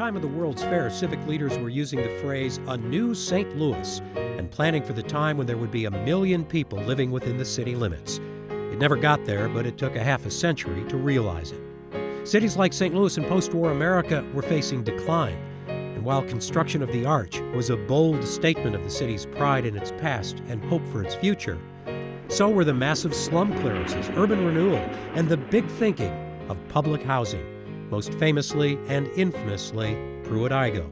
time of the World's Fair, civic leaders were using the phrase, "a new St. Louis," and planning for the time when there would be 1 million people living within the city limits. It never got there, but it took a half a century to realize it. Cities like St. Louis in post-war America were facing decline, and while construction of the Arch was a bold statement of the city's pride in its past and hope for its future, so were the massive slum clearances, urban renewal, and the big thinking of public housing, most famously and infamously Pruitt-Igoe.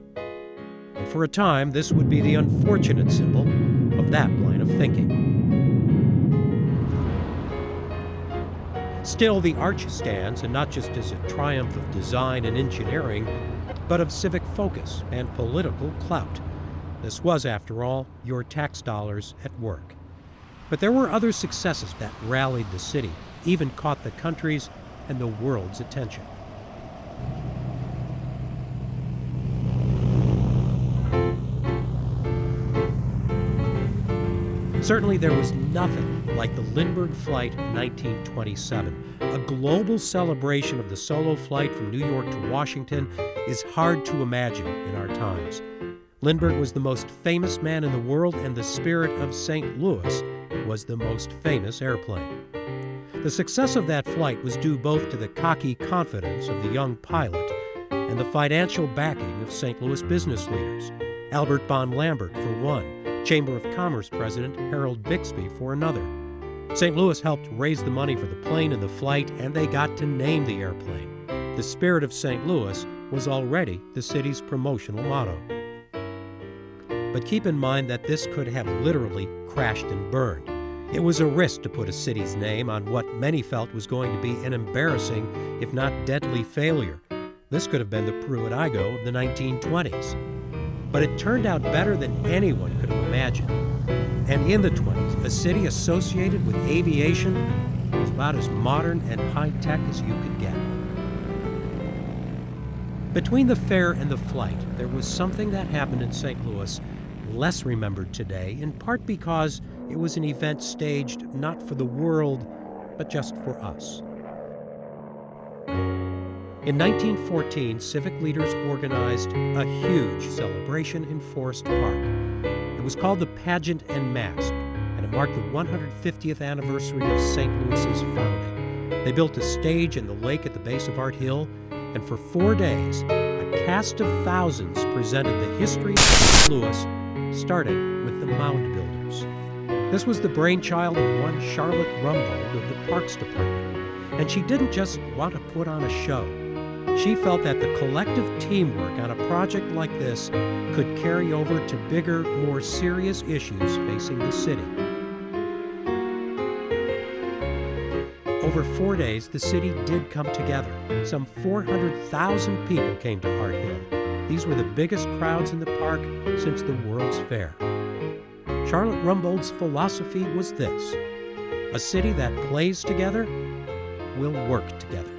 And for a time, this would be the unfortunate symbol of that line of thinking. Still, the Arch stands, and not just as a triumph of design and engineering, but of civic focus and political clout. This was, after all, your tax dollars at work. But there were other successes that rallied the city, even caught the country's and the world's attention. Certainly there was nothing like the Lindbergh Flight of 1927. A global celebration of the solo flight from New York to Washington is hard to imagine in our times. Lindbergh was the most famous man in the world, and the Spirit of St. Louis was the most famous airplane. The success of that flight was due both to the cocky confidence of the young pilot and the financial backing of St. Louis business leaders. Albert Bond Lambert, for one, Chamber of Commerce President Harold Bixby for another. St. Louis helped raise the money for the plane and the flight, and they got to name the airplane. The Spirit of St. Louis was already the city's promotional motto. But keep in mind that this could have literally crashed and burned. It was a risk to put a city's name on what many felt was going to be an embarrassing, if not deadly, failure. This could have been the Pruitt-Igoe of the 1920s. But it turned out better than anyone could have imagined. And in the 20s, a city associated with aviation was about as modern and high-tech as you could get. Between the fair and the flight, there was something that happened in St. Louis less remembered today, in part because it was an event staged not for the world, but just for us. In 1914, civic leaders organized a huge celebration in Forest Park. It was called the Pageant and Mask, and it marked the 150th anniversary of St. Louis's founding. They built a stage in the lake at the base of Art Hill, and for 4 days, a cast of thousands presented the history of St. Louis, starting with the mound builders. This was the brainchild of one Charlotte Rumbold of the Parks Department, and she didn't just want to put on a show. She felt that the collective teamwork on a project like this could carry over to bigger, more serious issues facing the city. Over 4 days, the city did come together. Some 400,000 people came to Art Hill. These were the biggest crowds in the park since the World's Fair. Charlotte Rumbold's philosophy was this: a city that plays together will work together.